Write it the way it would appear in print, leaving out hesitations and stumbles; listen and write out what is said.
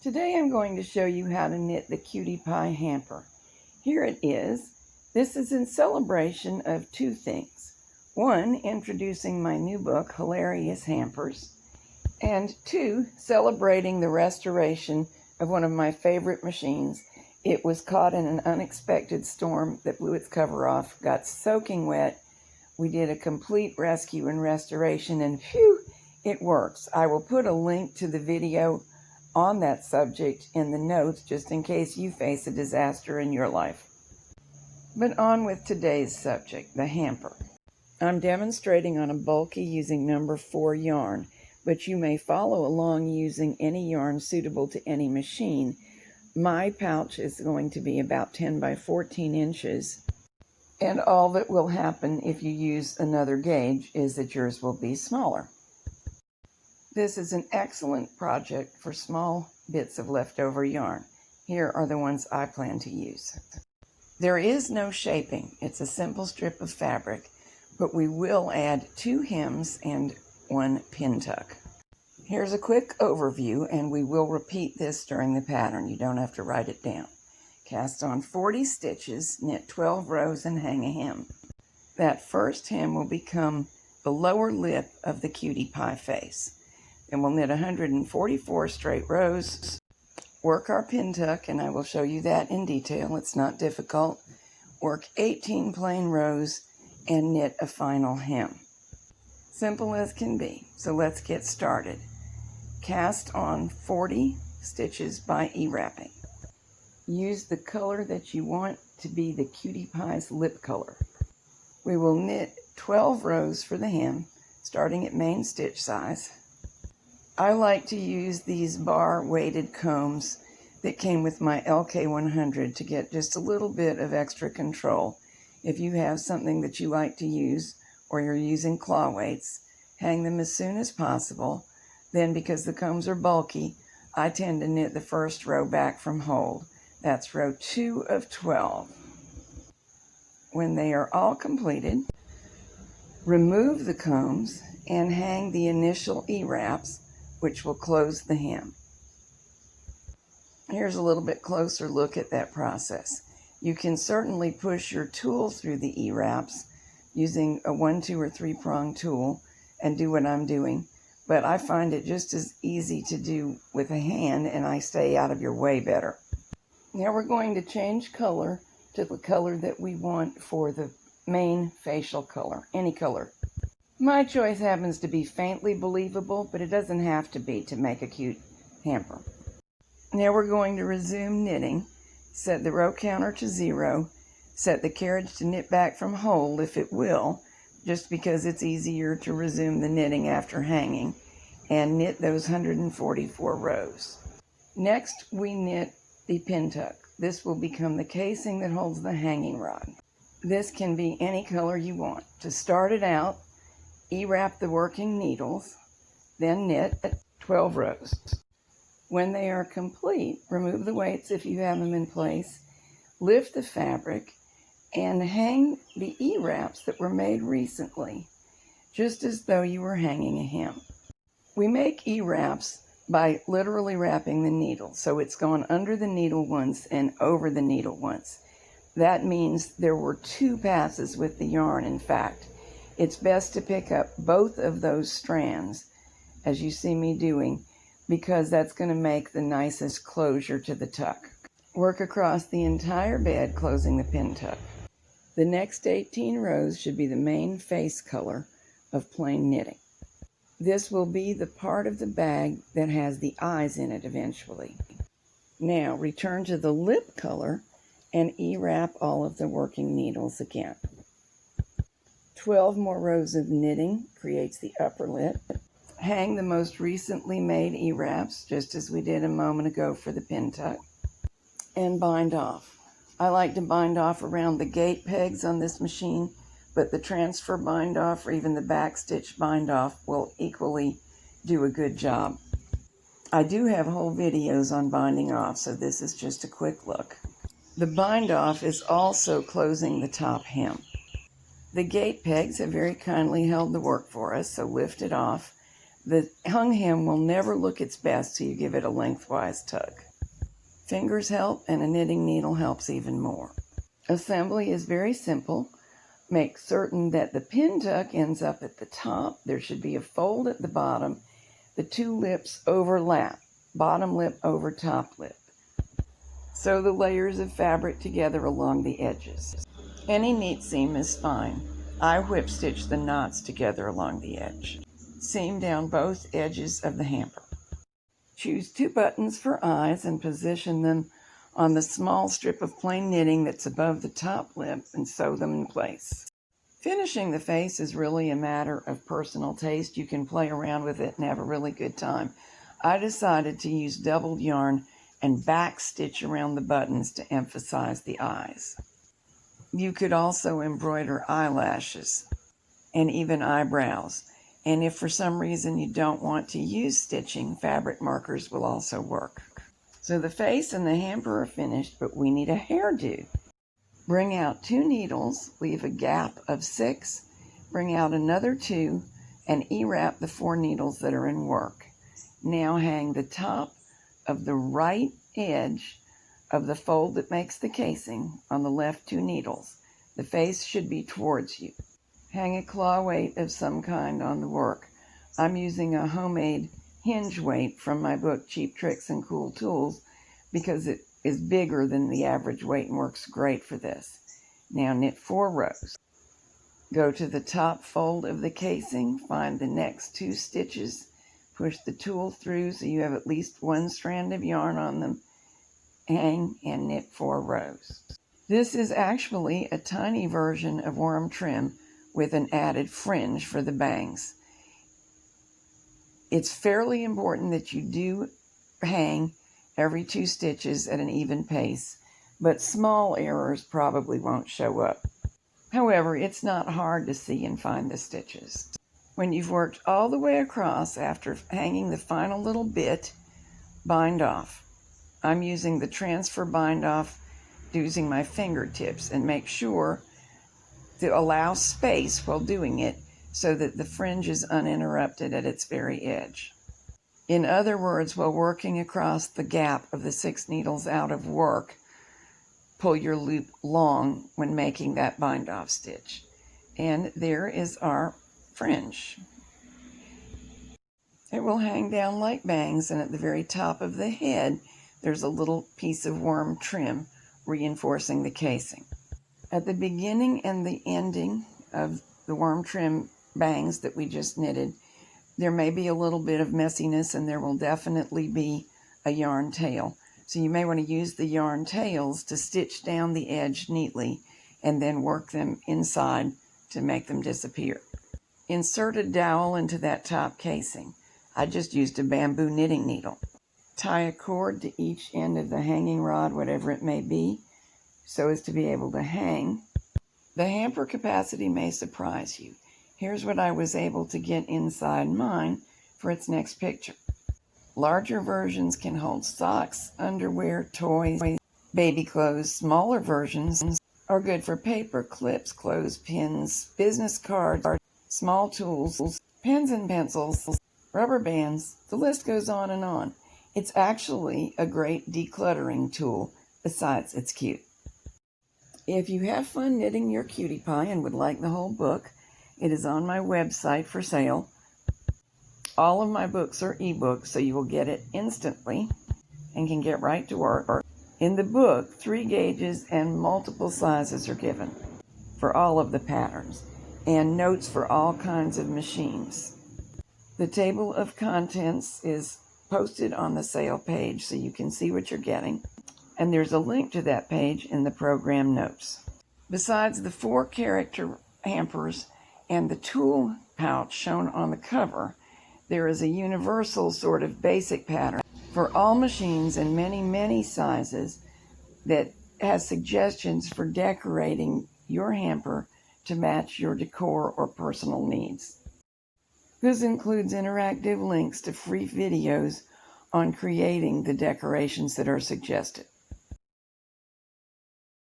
Today I'm going to show you how to knit the Cutiepie Hamper. Here it is. This is in celebration of two things. One, introducing my new book, Hilarious Hampers, and two, celebrating the restoration of one of my favorite machines. It was caught in an unexpected storm that blew its cover off, got soaking wet. We did a complete rescue and restoration, and phew, it works. I will put a link to the video on that subject in the notes just in case you face a disaster in your life. But on with today's subject, the hamper. I'm demonstrating on a bulky using number 4 yarn, but you may follow along using any yarn suitable to any machine. My pouch is going to be about 10 by 14 inches, and all that will happen if you use another gauge is that yours will be smaller. This is an excellent project for small bits of leftover yarn. Here are the ones I plan to use. There is no shaping. It's a simple strip of fabric, but we will add 2 hems and 1 pin tuck. Here's a quick overview, and we will repeat this during the pattern. You don't have to write it down. Cast on 40 stitches, knit 12 rows, and hang a hem. That first hem will become the lower lip of the Cutiepie face. Then we'll knit 144 straight rows, work our pin tuck, and I will show you that in detail. It's not difficult. Work 18 plain rows and knit a final hem. Simple as can be. So let's get started. Cast on 40 stitches by E-wrapping. Use the color that you want to be the Cutiepie's lip color. We will knit 12 rows for the hem, starting at main stitch size. I like to use these bar weighted combs that came with my LK100 to get just a little bit of extra control. If you have something that you like to use, or you're using claw weights, hang them as soon as possible. Then, because the combs are bulky, I tend to knit the first row back from hold. That's row 2 of 12. When they are all completed, remove the combs and hang the initial E-wraps, which will close the hem. Here's a little bit closer look at that process. You can certainly push your tool through the E-wraps using a 1, 2, or 3 prong tool and do what I'm doing, but I find it just as easy to do with a hand, and I stay out of your way better. Now we're going to change color to the color that we want for the main facial color, any color. My choice happens to be faintly believable, but it doesn't have to be to make a cute hamper. Now we're going to resume knitting. Set the row counter to 0. Set the carriage to knit back from hold if it will, just because it's easier to resume the knitting after hanging, and knit those 144 rows. Next, we knit the pin tuck. This will become the casing that holds the hanging rod. This can be any color you want. To start it out, E-wrap the working needles, then knit 12 rows. When they are complete, remove the weights if you have them in place, lift the fabric, and hang the E-wraps that were made recently, just as though you were hanging a hem. We make E-wraps by literally wrapping the needle, so it's gone under the needle once and over the needle once. That means there were 2 passes with the yarn, in fact. It's best to pick up both of those strands, as you see me doing, because that's going to make the nicest closure to the tuck. Work across the entire bed, closing the pin tuck. The next 18 rows should be the main face color of plain knitting. This will be the part of the bag that has the eyes in it eventually. Now return to the lip color and E-wrap all of the working needles again. 12 more rows of knitting creates the upper lip. Hang the most recently made E-wraps, just as we did a moment ago for the pin tuck, and bind off. I like to bind off around the gate pegs on this machine, but the transfer bind off or even the back stitch bind off will equally do a good job. I do have whole videos on binding off, so this is just a quick look. The bind off is also closing the top hem. The gate pegs have very kindly held the work for us, so lift it off. The hung hem will never look its best till you give it a lengthwise tug. Fingers help, and a knitting needle helps even more. Assembly is very simple. Make certain that the pin tuck ends up at the top. There should be a fold at the bottom. The two lips overlap, bottom lip over top lip. Sew the layers of fabric together along the edges. Any neat seam is fine. I whip stitch the knots together along the edge. Seam down both edges of the hamper. Choose 2 buttons for eyes and position them on the small strip of plain knitting that's above the top lip and sew them in place. Finishing the face is really a matter of personal taste. You can play around with it and have a really good time. I decided to use doubled yarn and back stitch around the buttons to emphasize the eyes. You could also embroider eyelashes and even eyebrows. And if for some reason you don't want to use stitching, fabric markers will also work. So the face and the hamper are finished, but we need a hairdo. Bring out 2 needles, leave a gap of 6, bring out another 2, and E-wrap the 4 needles that are in work. Now hang the top of the right edge of the fold that makes the casing on the left 2 needles. The face should be towards you. Hang a claw weight of some kind on the work. I'm using a homemade hinge weight from my book Cheap Tricks and Cool Tools because it is bigger than the average weight and works great for this. Now knit 4 rows. Go to the top fold of the casing, find the next 2 stitches, push the tool through so you have at least 1 strand of yarn on them, hang and knit 4 rows. This is actually a tiny version of worm trim with an added fringe for the bangs. It's fairly important that you do hang every 2 stitches at an even pace, but small errors probably won't show up. However, it's not hard to see and find the stitches. When you've worked all the way across after hanging the final little bit, bind off. I'm using the transfer bind off using my fingertips, and make sure to allow space while doing it so that the fringe is uninterrupted at its very edge. In other words, while working across the gap of the 6 needles out of work, pull your loop long when making that bind off stitch. And there is our fringe. It will hang down like bangs, and at the very top of the head there's a little piece of worm trim reinforcing the casing. At the beginning and the ending of the worm trim bangs that we just knitted, there may be a little bit of messiness, and there will definitely be a yarn tail. So you may want to use the yarn tails to stitch down the edge neatly and then work them inside to make them disappear. Insert a dowel into that top casing. I just used a bamboo knitting needle. Tie a cord to each end of the hanging rod, whatever it may be, so as to be able to hang. The hamper capacity may surprise you. Here's what I was able to get inside mine for its next picture. Larger versions can hold socks, underwear, toys, baby clothes. Smaller versions are good for paper, clips, clothespins, business cards, small tools, pens and pencils, rubber bands. The list goes on and on. It's actually a great decluttering tool, besides it's cute. If you have fun knitting your cutie pie and would like the whole book, it is on my website for sale. All of my books are ebooks, so you will get it instantly and can get right to work. In the book, 3 gauges and multiple sizes are given for all of the patterns, and notes for all kinds of machines. The table of contents is posted on the sale page so you can see what you're getting, and there's a link to that page in the program notes. Besides the 4 character hampers and the tool pouch shown on the cover, there is a universal sort of basic pattern for all machines and many sizes that has suggestions for decorating your hamper to match your decor or personal needs. This includes interactive links to free videos on creating the decorations that are suggested.